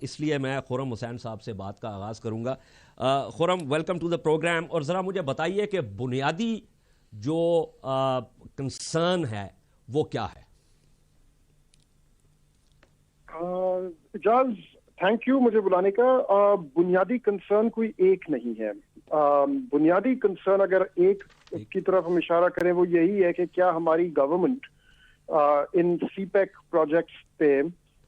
اس لیے میں خرم حسین صاحب سے بات کا آغاز کروں گا. خرم, ویلکم ٹو دا پروگرام. اور ذرا مجھے بتائیے کہ بنیادی جو کنسرن ہے وہ کیا ہے؟ اعجاز, تھینک یو مجھے بلانے کا. بنیادی کنسرن کوئی ایک نہیں ہے. بنیادی کنسرن اگر ایک کی طرف ہم اشارہ کریں وہ یہی ہے کہ کیا ہماری گورنمنٹ ان سی پیک پروجیکٹس پہ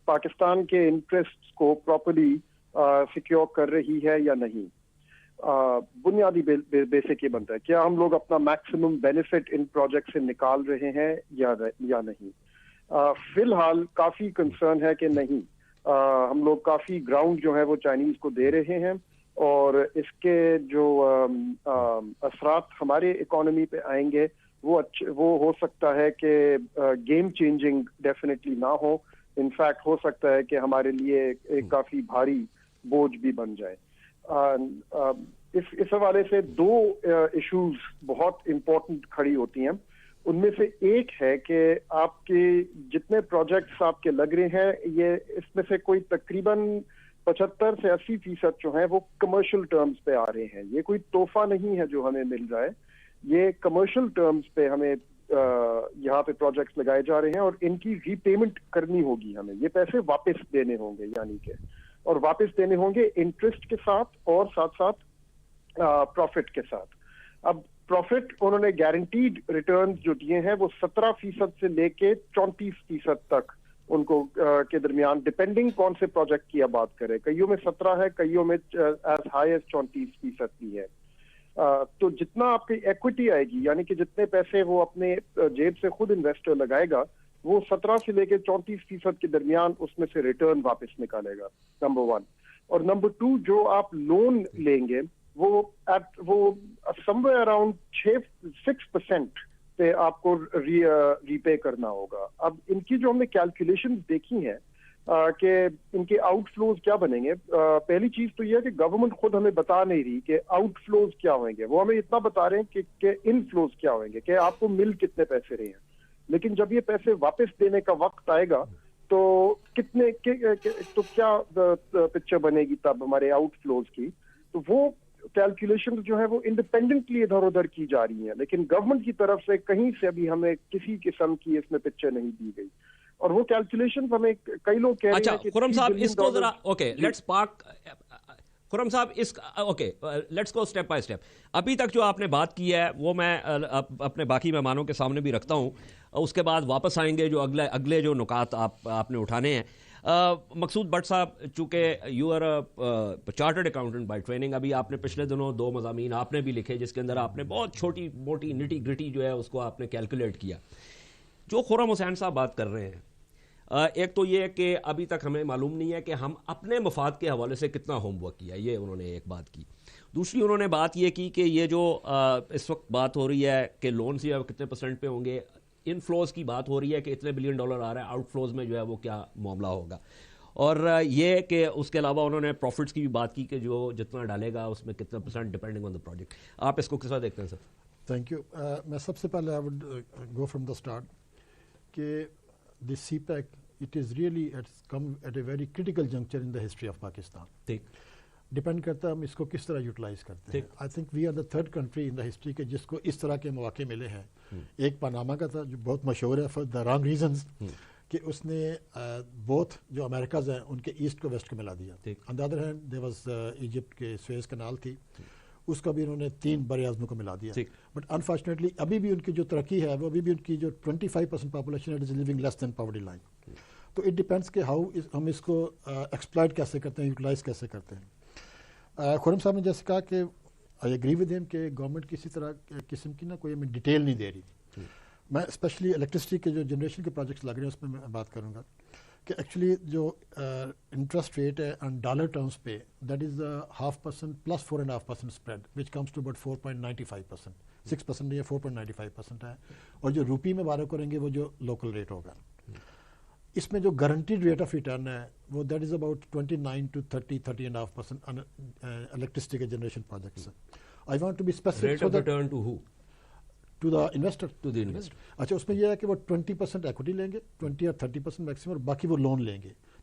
پاکستان کے انٹرسٹ کو پراپرلی سیکیور کر رہی ہے یا نہیں. بنیادی بیسک یہ بنتا ہے کیا ہم لوگ اپنا میکسیمم بینیفٹ ان پروجیکٹ سے نکال رہے ہیں یا نہیں. فی الحال کافی کنسرن ہے کہ نہیں. ہم لوگ کافی گراؤنڈ جو ہے وہ چائنیز کو دے رہے ہیں اور اس کے جو اثرات ہمارے اکانومی پہ آئیں گے وہ ہو سکتا ہے کہ گیم چینجنگ ڈیفینیٹلی نہ ہو. انفیکٹ ہو سکتا ہے کہ ہمارے لیے ایک کافی بھاری بوجھ بھی بن جائے. اس حوالے سے دو ایشوز بہت امپورٹنٹ کھڑی ہوتی ہیں. ان میں سے ایک ہے کہ آپ کے جتنے پروجیکٹس آپ کے لگ رہے ہیں یہ اس میں سے کوئی تقریباً 75 سے 80% جو ہیں وہ کمرشل ٹرمز پہ آ رہے ہیں. یہ کوئی تحفہ نہیں ہے جو ہمیں مل رہا ہے, یہ کمرشل ٹرمز پہ ہمیں یہاں پہ پروجیکٹس لگائے جا رہے ہیں اور ان کی ری پیمنٹ کرنی ہوگی. ہمیں یہ پیسے واپس دینے ہوں گے, یعنی کہ اور واپس دینے ہوں گے انٹرسٹ کے ساتھ اور ساتھ ساتھ پروفٹ کے ساتھ. اب پروفٹ انہوں نے گارنٹیڈ ریٹرنز جو دیے ہیں وہ 17% سے لے کے 34% تک ان کو کے درمیان, ڈپینڈنگ کون سے پروجیکٹ کی آپ بات کریں. کئیوں میں 17 ہے, کئیوں میں ایز ہائی ایز 34% بھی ہے. تو جتنا آپ کی ایکوٹی آئے گی, یعنی کہ جتنے پیسے وہ اپنے جیب سے خود انویسٹر لگائے گا, وہ 17 سے لے کے 34% کے درمیان اس میں سے ریٹرن واپس نکالے گا, نمبر 1. اور نمبر 2, جو آپ لون لیں گے وہ سم ویئر اراؤنڈ 6% پہ آپ کو ری پے کرنا ہوگا. اب ان کی جو ہم نے کیلکولیشن دیکھی ہیں کہ ان کے آؤٹ فلوز کیا بنیں گے. پہلی چیز تو یہ ہے کہ گورنمنٹ خود ہمیں بتا نہیں رہی کہ آؤٹ فلوز کیا ہوئیں گے. وہ ہمیں اتنا بتا رہے ہیں کہ ان فلوز کیا ہوئیں گے, کہ آپ کو مل کتنے پیسے رہے ہیں. لیکن جب یہ پیسے واپس دینے کا وقت آئے گا تو تو کیا پکچر بنے گی تب ہمارے آؤٹ فلوز کی. تو وہ کیلکولیشن جو ہے وہ انڈیپینڈنٹلی ادھر ادھر کی جا رہی ہیں, لیکن گورنمنٹ کی طرف سے کہیں سے ابھی ہمیں کسی قسم کی اس میں پکچر نہیں دی گئی. اور وہ کیلکولیشن ہمیں کئی لوگ کہہ رہے ہیں کہ خرم صاحب اس کو ذرا اوکے لیٹس پارک. خرم صاحب اس okay let's go step by step. ابھی تک جو آپ نے بات کی ہے وہ میں اپنے باقی مہمانوں کے سامنے بھی رکھتا ہوں, اس کے بعد واپس آئیں گے جو اگلے جو نکات آپ نے اٹھانے ہیں. مقصود بٹ صاحب, چونکہ you are chartered accountant by training, ابھی آپ نے پچھلے دنوں 2 مضامین آپ نے بھی لکھے جس کے اندر آپ نے بہت چھوٹی موٹی نٹی گرٹی جو ہے اس کو آپ نے کیلکولیٹ کیا. جو خرم حسین صاحب بات کر رہے ہیں, ایک تو یہ کہ ابھی تک ہمیں معلوم نہیں ہے کہ ہم اپنے مفاد کے حوالے سے کتنا ہوم ورک کیا, یہ انہوں نے ایک بات کی. دوسری انہوں نے بات یہ کی کہ یہ جو اس وقت بات ہو رہی ہے کہ لونز یا کتنے % پہ ہوں گے, ان فلوز کی بات ہو رہی ہے کہ اتنے $1 بلین آ رہا ہے, آؤٹ فلوز میں جو ہے وہ کیا معاملہ ہوگا. اور یہ کہ اس کے علاوہ انہوں نے پروفٹس کی بھی بات کی کہ جو جتنا ڈالے گا اس میں کتنا % ڈیپینڈنگ آن دا پروجیکٹ. آپ اس کو کس طرح دیکھتے ہیں سر؟ Thank you. میں سب سے پہلے I would go from the start کہ this CPEC it is really come at a very critical juncture in the history of Pakistan. ٹھیک, ڈپینڈ کرتا ہے ہم اس کو کس طرح یوٹیلائز کرتے ہیں. I think we are the 3rd country in the history کے جس کو اس طرح کے مواقع ملے ہیں. ایک پاناما کا تھا جو بہت مشہور ہے فار دا رانگ ریزنز, کہ اس نے بوتھ جو امریکاز ہیں ان کے ایسٹ کو ویسٹ کو ملا دیا. On the other hand there was Egypt کے سویز کنال تھی, اس کا بھی انہوں نے 3 بر اعظموں کو ملا دیا. بٹ انفارچونیٹلی ابھی بھی ان کی جو ترقی ہے وہ ابھی بھی ان کی جو 25% پاپولیشن ہے لیونگ لیس دین پاورٹی لائن. تو اٹ ڈیپینڈس کہ ہاؤ ہم اس کو ایکسپلائٹ کیسے کرتے ہیں, یوٹیلائز کیسے کرتے ہیں. خرم صاحب نے جیسے کہا کہ آئی ایگری ود ہم کہ گورنمنٹ کسی طرح قسم کی نا کوئی ہمیں ڈیٹیل نہیں دے رہی. میں اسپیشلی الیکٹرسٹی کے جو جنریشن کے پروجیکٹس لگ رہے ہیں اس میں بات کروں گا کہ ایکچولی جو انٹرسٹ ریٹ ہے آن ڈالر ٹرمز پہ that is 0.5% plus 4.5% spread which comes to about 4.95%. 6% نہیں ہے, 4.95% ہے. اور جو روپی میں بارہ کریں گے وہ جو لوکل ریٹ ہوگا. اس میں جو گارنٹیڈ ریٹ آف ریٹرن ہے وہ that is about 29 to 30.5% electricity کے generation projects. I want to be specific. Rate of return to who? To the investor. To the investor. اچھا, اس میں یہ ہے کہ وہ 20% ایکوٹی لیں گے, 20 or 30% میکسیمم, اور باقی وہ لون لیں گے.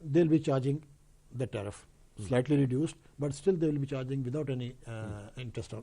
they will be charging the tariff slightly reduced, but still they will be charging without any interest on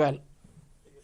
Well,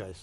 choice।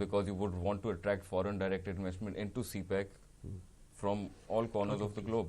because you would want to attract foreign direct investment into CPEC from all corners of the globe.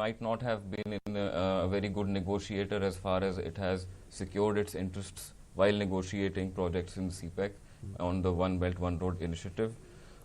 might not have been in a very good negotiator as far as it has secured its interests while negotiating projects in CPEC on the One Belt One Road initiative,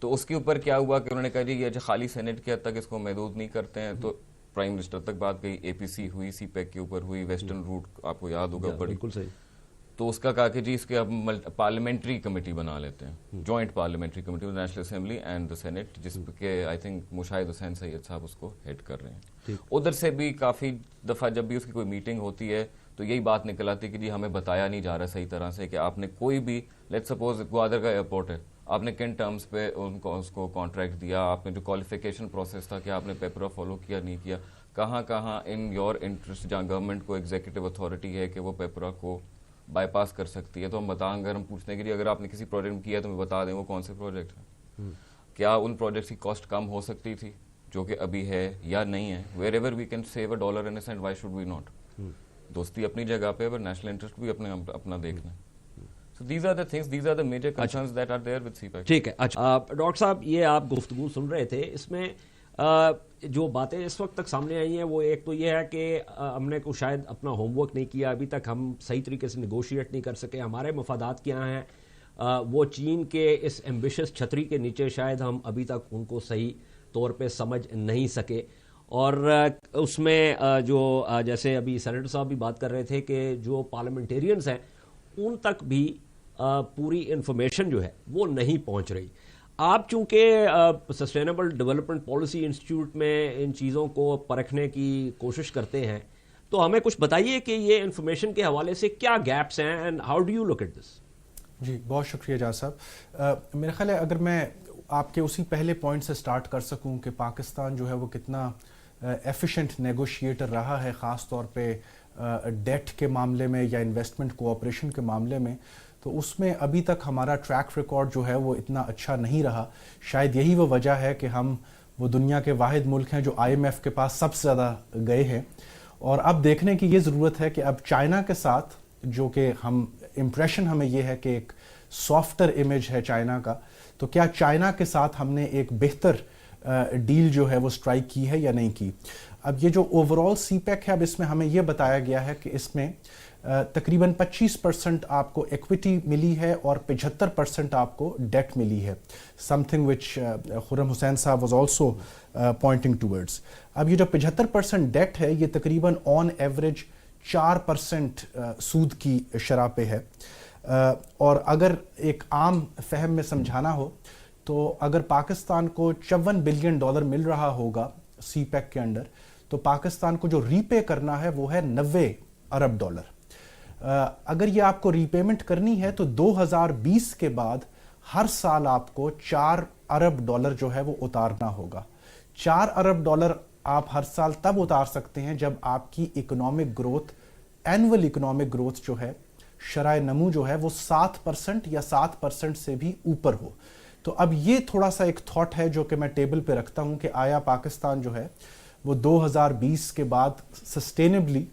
تو اس کے اوپر کیا ہوا کہ انہوں نے کہا جی یہ خالی سینٹ کی حد تک اس کو محدود نہیں کرتے ہیں, تو پرائم منسٹر تک بات گئی, اے پی سی ہوئی, سی پیک کے اوپر ہوئی, ویسٹرن روٹ آپ کو یاد ہوگا بڑی, بالکل صحیح. تو اس کا کہا کہ جی اس کے اب پارلیمنٹری کمیٹی بنا لیتے ہیں, joint parliamentary committee, national assembly and the senate, جس کے آئی تھنک مشاہد حسین سید صاحب اس کو ہیڈ کر رہے ہیں. ادھر سے بھی کافی دفعہ جب بھی اس کی کوئی میٹنگ ہوتی ہے تو یہی بات نکل آتی ہے کہ جی ہمیں بتایا نہیں جا رہا صحیح طرح سے کہ آپ نے کوئی بھی, لیٹ سپوز گوادر کا ایئرپورٹ ہے, آپ نے کن ٹرمز پہ اس کو کانٹریکٹ دیا, آپ نے جو کوالیفیکیشن پروسیس تھا کہ آپ نے پیپر فالو کیا نہیں کیا, کہاں کہاں ان یور انٹرسٹ جہاں گورنمنٹ کو ایگزیکٹو اتھارٹی ہے کہ وہ پیپرا کو بائی پاس کر سکتی ہے, تو ہم بتائیں, اگر ہم پوچھتے ہیں کہ اگر آپ نے کسی پروجیکٹ میں کیا تو ہمیں بتا دیں وہ کون سے پروجیکٹ ہیں, کیا ان پروجیکٹس کی کاسٹ کم ہو سکتی تھی جو کہ ابھی ہے یا نہیں ہے, wherever we can save a dollar and a cent, why should we not. دوستی اپنی جگہ پہ, پر نیشنل انٹرسٹ بھی اپنا دیکھنا ہے. So these are the things, these are the major concerns that are there with CPEC. ٹھیک ہے. اچھا ڈاکٹر صاحب, یہ آپ گفتگو سن رہے تھے, اس میں جو باتیں اس وقت تک سامنے آئی ہیں وہ ایک تو یہ ہے کہ ہم نے شاید اپنا ہوم ورک نہیں کیا, ابھی تک ہم صحیح طریقے سے نیگوشیٹ نہیں کر سکے, ہمارے مفادات کیا ہیں وہ چین کے اس ایمبیشس چھتری کے نیچے شاید ہم ابھی تک ان کو صحیح طور پہ سمجھ نہیں سکے. اور اس میں جو جیسے ابھی سینیٹر صاحب بھی بات کر رہے تھے کہ جو پارلیمنٹیرینز ہیں ان تک بھی پوری انفارمیشن جو ہے وہ نہیں پہنچ رہی. آپ چونکہ سسٹینیبل ڈیولپمنٹ پالیسی انسٹیٹیوٹ میں ان چیزوں کو پرکھنے کی کوشش کرتے ہیں, تو ہمیں کچھ بتائیے کہ یہ انفارمیشن کے حوالے سے کیا گیپس ہیں and how do you look at this. جی بہت شکریہ جاز صاحب. میرا خیال ہے اگر میں آپ کے اسی پہلے پوائنٹ سے سٹارٹ کر سکوں کہ پاکستان جو ہے وہ کتنا ایفیشینٹ نیگوشیٹر رہا ہے, خاص طور پہ ڈیٹ کے معاملے میں یا انویسٹمنٹ کوآپریشن کے معاملے میں, تو اس میں ابھی تک ہمارا ٹریک ریکارڈ جو ہے وہ اتنا اچھا نہیں رہا. شاید یہی وہ وجہ ہے کہ ہم وہ دنیا کے واحد ملک ہیں جو آئی ایم ایف کے پاس سب سے زیادہ گئے ہیں. اور اب دیکھنے کی یہ ضرورت ہے کہ اب چائنا کے ساتھ, جو کہ ہم امپریشن ہمیں یہ ہے کہ ایک سافٹر امیج ہے چائنا کا, تو کیا چائنا کے ساتھ ہم نے ایک بہتر ڈیل جو ہے وہ سٹرائک کی ہے یا نہیں کی. اب یہ جو اوور آل سی پیک ہے, اب اس میں ہمیں یہ بتایا گیا ہے کہ اس میں تقریباً 25% آپ کو ایکویٹی ملی ہے اور 75% آپ کو ڈیٹ ملی ہے, سم تھنگ وچ خرم حسین صاحب واز آلسو پوائنٹنگ ٹورڈز. اب یہ جو 75% ڈیٹ ہے یہ تقریباً آن ایوریج 4% سود کی شرح پہ ہے. اور اگر ایک عام فہم میں سمجھانا ہو تو اگر پاکستان کو $54 بلین مل رہا ہوگا سی پیک کے انڈر, تو پاکستان کو جو ری پے کرنا ہے وہ ہے $90 ارب. اگر یہ آپ کو ری پیمنٹ کرنی ہے تو 2020 کے بعد ہر سال آپ کو $4 ارب جو ہے وہ اتارنا ہوگا. $4 ارب آپ ہر سال تب اتار سکتے ہیں جب آپ کی economic growth, annual economic growth جو ہے, شرح نمو جو ہے وہ 7% یا 7% سے بھی اوپر ہو. تو اب یہ تھوڑا سا ایک تھاٹ ہے جو کہ میں ٹیبل پہ رکھتا ہوں کہ آیا پاکستان جو ہے وہ 2020 کے بعد سسٹینبلی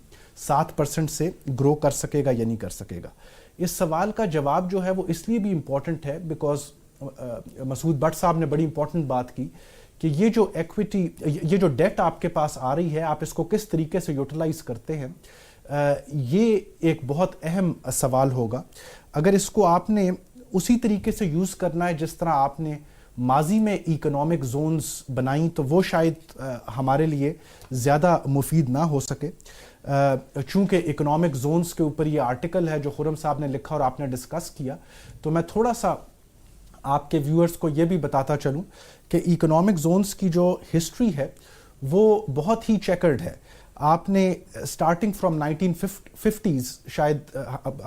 7% سے گرو کر سکے گا یا نہیں کر سکے گا. اس سوال کا جواب جو ہے وہ اس لیے بھی امپورٹنٹ ہے بیکاز مسعود بٹ صاحب نے بڑی امپورٹنٹ بات کی کہ یہ جو ایکویٹی, یہ جو ڈیٹ آپ کے پاس آ رہی ہے, آپ اس کو کس طریقے سے یوٹیلائز کرتے ہیں, یہ ایک بہت اہم سوال ہوگا. اگر اس کو آپ نے اسی طریقے سے یوز کرنا ہے جس طرح آپ نے ماضی میں اکنامک زونز بنائیں تو وہ شاید ہمارے لیے زیادہ مفید نہ ہو سکے. چونکہ اکنامک زونز کے اوپر یہ آرٹیکل ہے جو خرم صاحب نے لکھا اور آپ نے ڈسکس کیا, تو میں تھوڑا سا آپ کے ویورز کو یہ بھی بتاتا چلوں کہ اکنامک زونز کی جو ہسٹری ہے وہ بہت ہی چیکرڈ ہے. آپ نے سٹارٹنگ فرام 1950s, شاید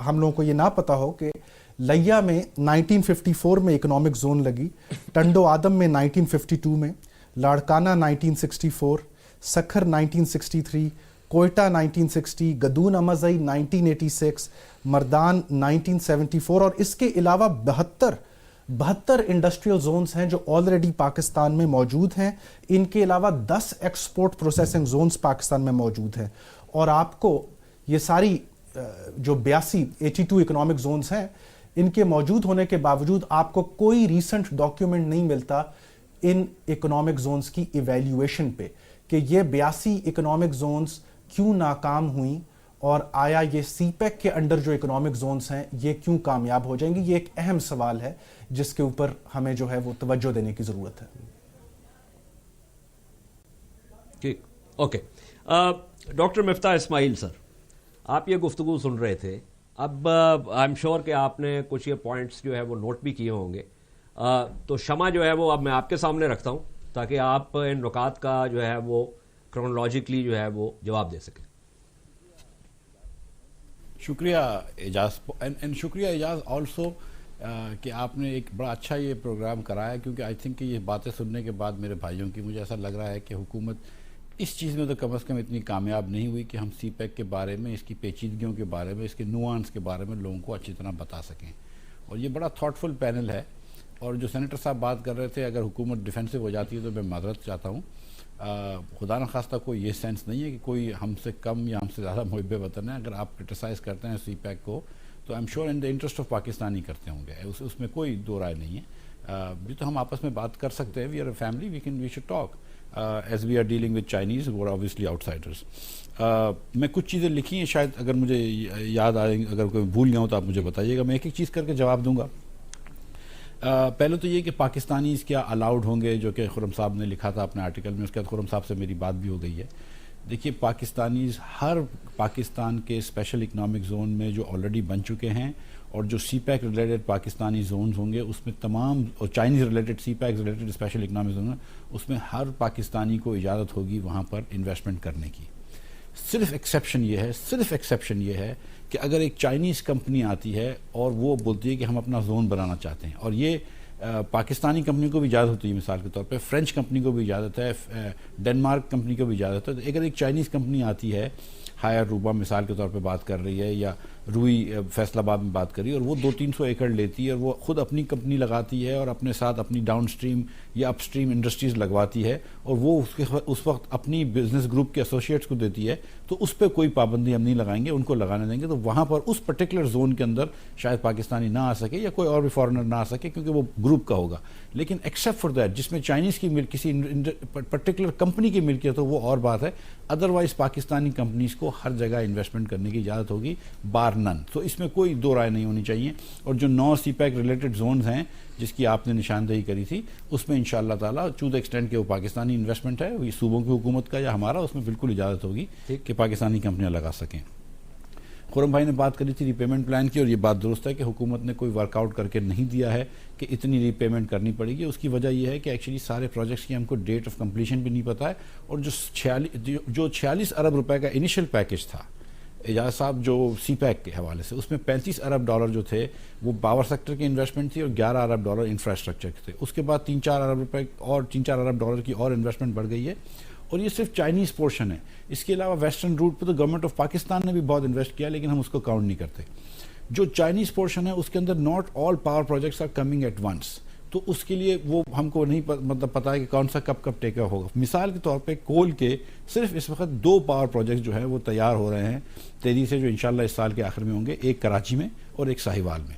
ہم لوگوں کو یہ نہ پتا ہو کہ لیا میں 1954 میں اکنامک زون لگی, ٹنڈو آدم میں 1952 میں, لاڑکانہ 1964, سکھر 1963, کوئٹہ 1960, گدون امازئی 1986, مردان 1974, اور اس کے علاوہ 72 انڈسٹریل زونز ہیں جو آلریڈی پاکستان میں موجود ہیں. ان کے علاوہ 10 ایکسپورٹ پروسیسنگ زونز پاکستان میں موجود ہیں. اور آپ کو یہ ساری جو 82 اکنامک زونز ہیں, ان کے موجود ہونے کے باوجود آپ کو کوئی ریسنٹ ڈاکیومنٹ نہیں ملتا ان اکنامک زونز کی ایویلیویشن پہ کہ یہ 82 اکنامک زونز کیوں ناکام ہوئیں اور آیا یہ سی پیک کے انڈر جو اکنامک زونز ہیں یہ کیوں کامیاب ہو جائیں گے؟ یہ ایک اہم سوال ہے جس کے اوپر ہمیں جو ہے وہ توجہ دینے کی ضرورت ہے. ٹھیک، اوکے. ڈاکٹر مفتاح اسماعیل سر، آپ یہ گفتگو سن رہے تھے. اب آئی ایم شیور کہ آپ نے کچھ یہ پوائنٹس جو ہے وہ نوٹ بھی کیے ہوں گے. تو شمع جو ہے وہ اب میں آپ کے سامنے رکھتا ہوں تاکہ آپ ان نکات کا جو ہے وہ کرونالوجیکلی جو ہے وہ جواب دے سکیں. شکریہ اعجاز، شکریہ اعجاز آلسو کہ آپ نے ایک بڑا اچھا یہ پروگرام کرایا، کیونکہ آئی تھنک کہ یہ باتیں سننے کے بعد میرے بھائیوں کی مجھے ایسا لگ رہا ہے کہ حکومت اس چیز میں تو کم از کم اتنی کامیاب نہیں ہوئی کہ ہم سی پیک کے بارے میں، اس کی پیچیدگیوں کے بارے میں، اس کے نوانس کے بارے میں لوگوں کو اچھی طرح بتا سکیں. اور یہ بڑا تھاٹفل پینل ہے. اور جو سینیٹر صاحب بات کر رہے تھے، اگر حکومت ڈیفینسو ہو جاتی ہے تو میں معذرت چاہتا ہوں. خدا نخواستہ کوئی یہ سینس نہیں ہے کہ کوئی ہم سے کم یا ہم سے زیادہ محب وطن ہے. اگر آپ کرٹیسائز کرتے ہیں سی پیک کو تو I am sure in the interest of Pakistan ہی کرتے ہوں گے، اس میں کوئی دو رائے نہیں ہے. یہ تو ہم آپس میں بات کر سکتے ہیں. We are a family, we should talk as we are dealing with Chinese who are obviously outsiders. میں کچھ چیزیں لکھی ہیں، شاید اگر مجھے یاد آئیں، اگر کوئی بھول گیا ہوں تو آپ مجھے بتائیے گا. میں ایک ایک چیز کر کے جواب دوں گا. پہلے تو یہ کہ پاکستانیز کیا الاؤڈ ہوں گے، جو کہ خرم صاحب نے لکھا تھا اپنے آرٹیکل میں. اس کے بعد خرم صاحب سے میری بات بھی ہو گئی ہے. دیکھیے، پاکستانیز ہر پاکستان کے اسپیشل اکنامک زون میں جو آلریڈی بن چکے ہیں، اور جو CPEC related Pakistani zones ہوں گے اس میں تمام، اور Chinese related CPEC related special economic zone, اس میں ہر پاکستانی کو اجازت ہوگی وہاں پر انویسٹمنٹ کرنے کی. صرف ایکسیپشن یہ ہے کہ اگر ایک چائنیز کمپنی آتی ہے اور وہ بولتی ہے کہ ہم اپنا زون بنانا چاہتے ہیں، اور یہ پاکستانی کمپنی کو بھی اجازت ہوتی ہے، مثال کے طور پہ فرینچ کمپنی کو بھی اجازت ہے، ڈنمارک کمپنی کو بھی اجازت ہے. تو اگر ایک چائنیز کمپنی آتی ہے، ہائر روبا مثال کے طور پہ بات کر رہی ہے، یا روئی فیصل آباد میں بات کر رہی ہے، اور وہ 200-300 ایکڑ لیتی ہے، اور وہ خود اپنی کمپنی لگاتی ہے اور اپنے ساتھ اپنی ڈاؤن اسٹریم یا اپ اسٹریم انڈسٹریز لگواتی ہے، اور وہ اس وقت اپنی بزنس گروپ کے ایسوسیٹس کو دیتی ہے، تو اس پہ کوئی پابندی ہم نہیں لگائیں گے، ان کو لگانے دیں گے. تو وہاں پر اس پرٹیکولر زون کے اندر شاید پاکستانی نہ آ سکے یا کوئی اور بھی فارنر نہ آ سکے، کیونکہ وہ گروپ کا ہوگا. لیکن ایکسیپٹ فار دیٹ، جس میں چائنیز کی کسی پرٹیکولر کمپنی کی ملکیت ہو، وہ اور بات ہے. ادروائز پاکستانی کمپنیز کو ہر جگہ انویسٹمنٹ کرنے کی اجازت ہوگی، بار نن. تو اس میں کوئی دو رائے نہیں ہونی چاہیے. اور جو 9 سی پیک ریلیٹڈ زونز ہیں جس کی آپ نے نشاندہی کری تھی، اس میں انشاءاللہ تعالیٰ ٹو دا ایکسٹینٹ کہ وہ پاکستانی انویسٹمنٹ ہے، وہ صوبوں کی حکومت کا یا ہمارا، اس میں بالکل اجازت ہوگی کہ پاکستانی کمپنیاں لگا سکیں. خرم بھائی نے بات کری تھی ری پیمنٹ پلان کی، اور یہ بات درست ہے کہ حکومت نے کوئی ورک آؤٹ کر کے نہیں دیا ہے کہ اتنی ری پیمنٹ کرنی پڑے گی. اس کی وجہ یہ ہے کہ ایکچولی سارے پروجیکٹس کی ہم کو ڈیٹ آف کمپلیشن بھی نہیں پتہ ہے. اور جو 46 ارب روپے کا انیشل پیکج تھا اعجاز صاحب جو سی پیک کے حوالے سے، اس میں 35 ارب ڈالر جو تھے وہ پاور سیکٹر کی انویسٹمنٹ تھی، اور 11 ارب ڈالر انفراسٹرکچر کے تھے. اس کے بعد 3-4 ارب روپے اور 3-4 ارب ڈالر کی اور انویسٹمنٹ بڑھ گئی ہے. اور یہ صرف چائنیز پورشن ہے. اس کے علاوہ ویسٹرن روٹ پہ تو گورنمنٹ آف پاکستان نے بھی بہت انویسٹ کیا، لیکن ہم اس کو کاؤنٹ نہیں کرتے. جو چائنیز پورشن ہے اس کے اندر not all power projects are coming at once. تو اس کے لیے وہ ہم کو نہیں مطلب پتا ہے کہ کون سا کب ٹیک آف ہوگا. مثال کے طور پہ کول کے صرف اس وقت 2 پاور پروجیکٹس جو ہیں وہ تیار ہو رہے ہیں تیزی سے، جو انشاءاللہ اس سال کے آخر میں ہوں گے. ایک کراچی میں اور ایک ساہیوال میں.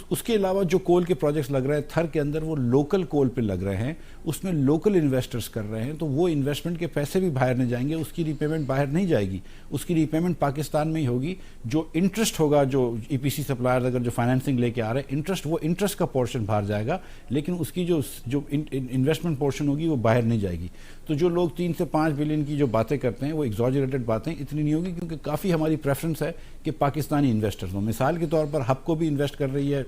اس کے علاوہ جو کول کے پروجیکٹس لگ رہے ہیں تھر کے اندر، وہ لوکل کول پہ لگ رہے ہیں، اس میں لوکل انویسٹرز کر رہے ہیں. تو وہ انویسٹمنٹ کے پیسے بھی باہر نہیں جائیں گے، اس کی ری پیمنٹ باہر نہیں جائے گی، اس کی ری پیمنٹ پاکستان میں ہی ہوگی. جو انٹرسٹ ہوگا، جو ای پی سی سپلائرز اگر جو فائنینسنگ لے کے آ رہے ہیں انٹرسٹ، وہ انٹرسٹ کا پورشن باہر جائے گا، لیکن اس کی جو انویسٹمنٹ پورشن ہوگی وہ باہر نہیں جائے گی. تو جو لوگ 3 سے 5 بلین کی جو باتیں کرتے ہیں وہ ایگزاجریٹڈ باتیں اتنی نہیں ہوگی، کیونکہ کافی ہماری پریفرنس ہے کہ پاکستانی انویسٹرز ہوں. مثال کے طور پر ہب کو بھی انویسٹ کر رہی ہے،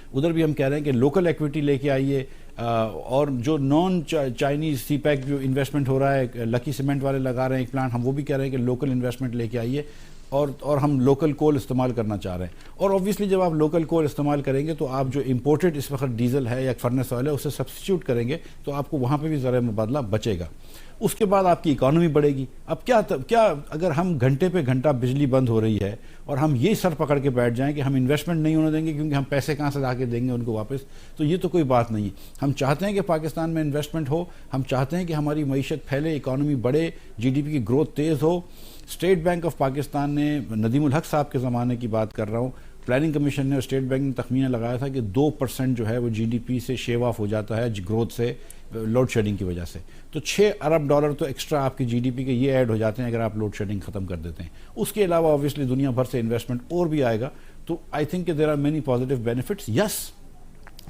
ادھر بھی ہم کہہ رہے ہیں کہ لوکل ایکویٹی لے کے آئیے. اور جو نان چائنیز سی پیک جو انویسٹمنٹ ہو رہا ہے، لکی سیمنٹ والے لگا رہے ہیں ایک پلانٹ، ہم وہ بھی کہہ رہے ہیں کہ لوکل انویسٹمنٹ لے کے آئیے. اور ہم لوکل کول استعمال کرنا چاہ رہے ہیں. اور اوبویسلی جب آپ لوکل کول استعمال کریں گے تو آپ جو امپورٹڈ اس وقت ڈیزل ہے یا فرنس آئل ہے اسے سبسٹیٹیوٹ کریں گے، تو آپ کو وہاں پہ بھی ذرائع مبادلہ بچے گا. اس کے بعد آپ کی اکانومی بڑھے گی. اب کیا اگر ہم گھنٹے پہ گھنٹہ بجلی بند ہو رہی ہے اور ہم یہ سر پکڑ کے بیٹھ جائیں کہ ہم انویسٹمنٹ نہیں ہونے دیں گے کیونکہ ہم پیسے کہاں سے لا کے دیں گے ان کو واپس، تو یہ تو کوئی بات نہیں ہے. ہم چاہتے ہیں کہ پاکستان میں انویسٹمنٹ ہو، ہم چاہتے ہیں کہ ہماری معیشت پھیلے، اکانومی بڑھے، جی ڈی پی کی گروتھ تیز ہو. اسٹیٹ بینک آف پاکستان نے، ندیم الحق صاحب کے زمانے کی بات کر رہا ہوں، پلاننگ کمیشن نے اور اسٹیٹ بینک نے تخمینہ لگایا تھا کہ 2% جو ہے وہ جی ڈی پی سے شیو آف ہو جاتا ہے گروتھ سے لوڈ شیڈنگ کی وجہ سے. تو $6 ارب تو ایکسٹرا آپ کی جی ڈی پی کے یہ ایڈ ہو جاتے ہیں اگر آپ لوڈ شیڈنگ ختم کر دیتے ہیں. اس کے علاوہ اوبویسلی دنیا بھر سے انویسٹمنٹ اور بھی آئے گا. تو آئی تھنک کہ there are many positive benefits. Yes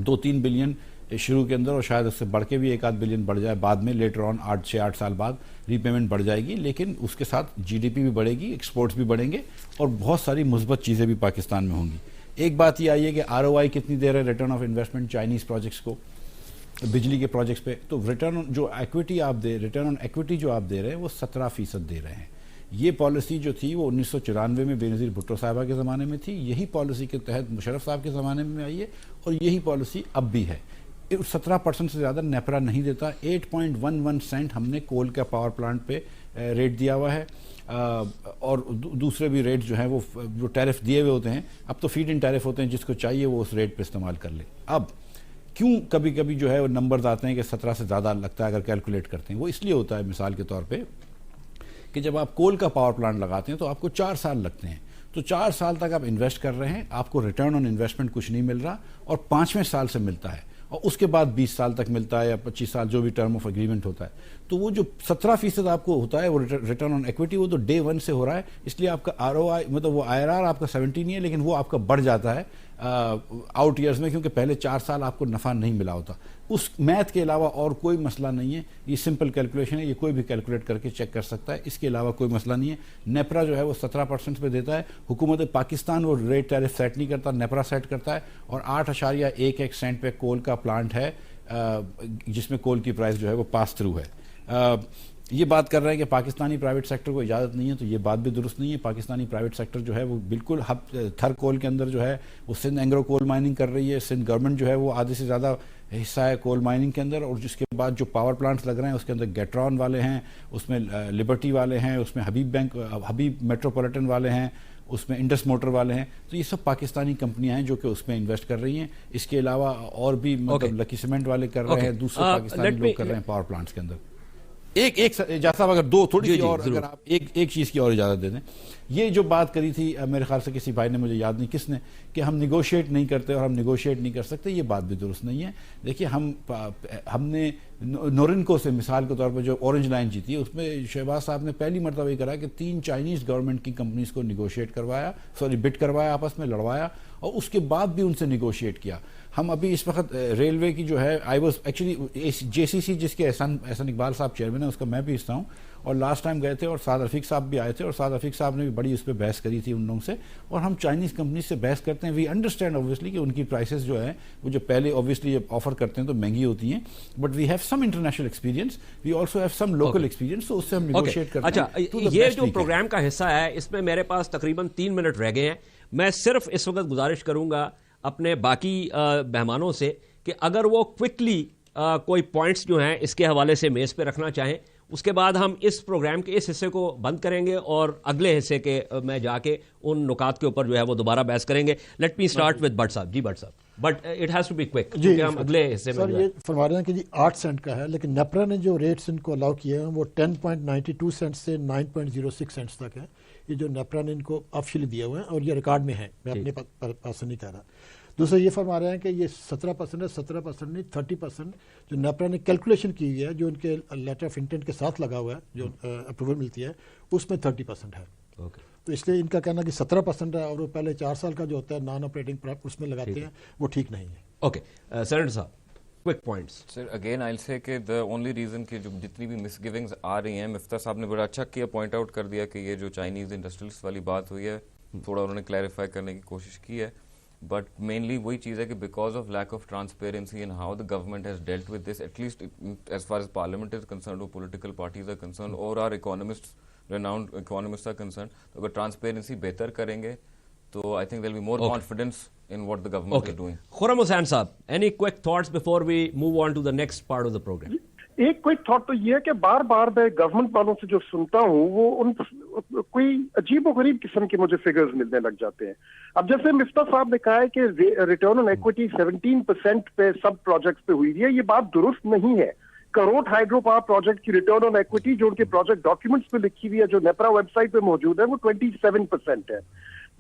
2-3 billion شروع کے اندر اور شاید اس سے بڑھ کے بھی 1-8 بلین بڑھ جائے بعد میں لیٹر آن 6-8 سال بعد ری پیمنٹ بڑھ جائے گی, لیکن اس کے ساتھ جی ڈی پی بھی بڑھے گی, ایکسپورٹس بھی بڑھیں گے اور بہت ساری مثبت چیزیں بھی پاکستان میں ہوں گی. ایک بات یہ آئی ہے کہ ROI کتنی دے رہے ہیں return of investment Chinese projects کو, بجلی کے پروجیکٹس پہ. تو ریٹرن جو ایکویٹی آپ ریٹرن آن ایکویٹی جو آپ دے رہے ہیں وہ 17% دے رہے ہیں. یہ پالیسی جو تھی وہ 1994 میں بے نظیر بھٹو صاحبہ کے زمانے میں تھی, یہی پالیسی کے تحت مشرف صاحب کے زمانے میں آئی ہے اور یہی پالیسی اب بھی ہے. 17% سے زیادہ نیپرا نہیں دیتا. 8.11 سینٹ ہم نے کول کا پاور پلانٹ پہ ریٹ دیا ہوا ہے اور دوسرے بھی ریٹ جو ہیں وہ جو ٹیرف دیے ہوئے ہوتے ہیں, اب تو فیڈ ان ٹیرف ہوتے ہیں, جس کو چاہیے وہ اس ریٹ پہ استعمال کر لے. اب کیوں کبھی کبھی جو ہے وہ نمبرز آتے ہیں کہ 17 سے زیادہ لگتا ہے اگر کیلکولیٹ کرتے ہیں, وہ اس لیے ہوتا ہے مثال کے طور پہ کہ جب آپ کول کا پاور پلانٹ لگاتے ہیں تو آپ کو 4 سال لگتے ہیں. تو 4 سال تک آپ انویسٹ کر رہے ہیں, آپ کو ریٹرن آن انویسٹمنٹ کچھ نہیں مل رہا اور 5ویں سال سے ملتا ہے اور اس کے بعد 20 سال تک ملتا ہے یا 25 سال جو بھی ٹرم آف اگریمنٹ ہوتا ہے. تو وہ جو 17% آپ کو ہوتا ہے وہ ریٹرن آن ایکویٹی وہ تو ڈے 1 سے ہو رہا ہے, اس لیے آپ کا ROI مطلب وہ IRR آپ کا 70 نہیں ہے لیکن وہ آپ کا بڑھ جاتا ہے آؤٹ ایئرز میں, کیونکہ پہلے 4 سال آپ کو نفع نہیں ملا ہوتا. اس میتھ کے علاوہ اور کوئی مسئلہ نہیں ہے. یہ سمپل کیلکولیشن ہے, یہ کوئی بھی کیلکولیٹ کر کے چیک کر سکتا ہے, اس کے علاوہ کوئی مسئلہ نہیں ہے. نیپرا جو ہے وہ 17% پہ دیتا ہے. حکومت پاکستان وہ ریٹ ٹیرف سیٹ نہیں کرتا, نیپرا سیٹ کرتا ہے اور 8.11 سینٹ پہ کول کا پلانٹ ہے جس میں کول کی پرائس جو ہے وہ پاس تھرو ہے. یہ بات کر رہے ہیں کہ پاکستانی پرائیویٹ سیکٹر کو اجازت نہیں ہے, تو یہ بات بھی درست نہیں ہے. پاکستانی پرائیویٹ سیکٹر جو ہے وہ بالکل تھر کول کے اندر جو ہے وہ سندھ اینگرو کول مائننگ کر رہی ہے. سندھ گورنمنٹ جو ہے وہ آدھے سے زیادہ حصہ ہے کول مائننگ کے اندر, اور جس کے بعد جو پاور پلانٹس لگ رہے ہیں اس کے اندر گیٹران والے ہیں, اس میں لبرٹی والے ہیں, اس میں حبیب میٹروپولیٹن والے ہیں, اس میں انڈس موٹر والے ہیں. تو یہ سب پاکستانی کمپنیاں ہیں جو کہ اس میں انویسٹ کر رہی ہیں. اس کے علاوہ اور بھی مطلب لکی سیمنٹ والے کر رہے ہیں, دوسرے پاکستانی لوگ کر رہے ہیں پاور پلانٹس کے اندر. ایک اجازت صاحب اگر تھوڑی سی اور اگر آپ ایک چیز کی اور اجازت دے دیں. یہ جو بات کری تھی میرے خیال سے کسی بھائی نے, مجھے یاد نہیں کس نے, کہ ہم نیگوشیٹ نہیں کرتے اور ہم نیگوشیٹ نہیں کر سکتے, یہ بات بھی درست نہیں ہے. دیکھیے ہم نے نورنکو سے مثال کے طور پر جو اورنج لائن جیتی ہے اس میں شہباز صاحب نے پہلی مرتبہ یہ کرا کہ 3 چائنیز گورنمنٹ کی کمپنیز کو نیگوشیٹ کروایا, بٹ کروایا, آپس میں لڑوایا اور اس کے بعد بھی ان سے نیگوشیٹ کیا. ہم ابھی اس وقت ریلوے کی جو ہے آئی واز ایکچولی JCC جس کے احسان اقبال صاحب چیئرمین ہیں, اس کا میں بھی حصہ ہوں, اور لاسٹ ٹائم گئے تھے اور سعد رفیق صاحب بھی آئے تھے اور سعد رفیق صاحب نے بھی بڑی اس پہ بحث کری تھی ان لوگوں سے. اور ہم چائنیز کمپنیز سے بحث کرتے ہیں, وی انڈرسٹینڈ اوبویسلی کہ ان کی پرائسز جو ہیں وہ جو پہلے اوبویسلی آفر کرتے ہیں تو مہنگی ہوتی ہیں, but we have some international experience, we also have some local experience, تو اس سے ہم نیگوشیٹ کرتے ہیں. اچھا, یہ جو پروگرام کا حصہ ہے اس میں میرے پاس تقریباً 3 منٹ رہ گئے ہیں. میں صرف اس وقت گزارش کروں گا اپنے باقی مہمانوں سے کہ اگر وہ کوئکلی کوئی پوائنٹس جو ہیں اس کے حوالے سے میز پہ رکھنا چاہیں, اس کے بعد ہم اس پروگرام کے اس حصے کو بند کریں گے اور اگلے حصے کے میں جا کے ان نکات کے اوپر جو ہے وہ دوبارہ بحث کریں گے. Let me start with Butt صاحب. جی بٹ صاحب, but it has to be quick کیونکہ ہم اگلے حصے میں. سر یہ فرما رہے ہیں کہ جی 8 سینٹ کا ہے, لیکن نیپرا نے جو ریٹس ان کو الاؤ کیے ہیں وہ 10.92 سینٹ سے 9.06 سینٹس تک ہے. یہ جو نیپرا نے ان کو آفیشلی دیے ہوئے ہیں اور یہ ریکارڈ میں ہے, میں اپنے پاس سے نہیں کہہ رہا. دوسرا یہ فرما رہے ہیں کہ یہ 17% ہے, 17% نہیں 30% جو نیپرا نے کیلکولیشن کی ہوئی ہے, جو ان کے لیٹر آف انٹینٹ کے ساتھ لگا ہوا ہے, جو اپروول ملتی ہے, اس میں 30% ہے. تو اس لیے ان کا کہنا کہ 17% ہے اور وہ پہلے 4 سال کا جو ہوتا ہے نان آپریٹنگ اس میں لگاتے ہیں, وہ ٹھیک نہیں ہے. اوکے سینیٹر صاحب, quick points. Sir again I will say کہ the only reason کہ جو جتنی بھی مس گیونگز آ رہی ہیں, مفتاح صاحب نے بڑا اچھا کیا, پوائنٹ آؤٹ کر دیا کہ یہ جو چائنیز انڈسٹریلسٹ والی بات ہوئی ہے تھوڑا انہوں نے کلیریفائی کرنے کی کوشش کی ہے, بٹ مینلی وہی چیز ہے کہ because of lack of transparency and how the government has dealt with this, at least as far as parliament is concerned اور پولیٹیکل پارٹیز آر کنسرنڈ اور our economist renowned economist are concerned, اگر transparency بہتر کریں گے تو I think there will be more confidence in what the government is doing. Khurram Hussain صاحب, any quick thoughts before we move on to the next part of the program? ایک کوئی thought تو یہ ہے کہ بار بار میں گورنمنٹ والوں سے جو سنتا ہوں وہ ان کوئی عجیب و غریب قسم کے مجھے فگرز ملنے لگ جاتے ہیں. اب جیسے مفتاح صاحب نے کہا ہے کہ ریٹرن آن ایکویٹی 17% پہ سب پروجیکٹس پہ ہوئی ہے, یہ بات درست نہیں ہے. کروٹ ہائیڈرو پاور پروجیکٹ کی ریٹرن آن ایکویٹی جو ان کے پروجیکٹ ڈاکیومنٹس پہ لکھی ہوئی ہے, جو نیپرا ویب سائٹ پہ موجود ہے, وہ 27% ہے.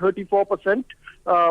34%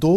2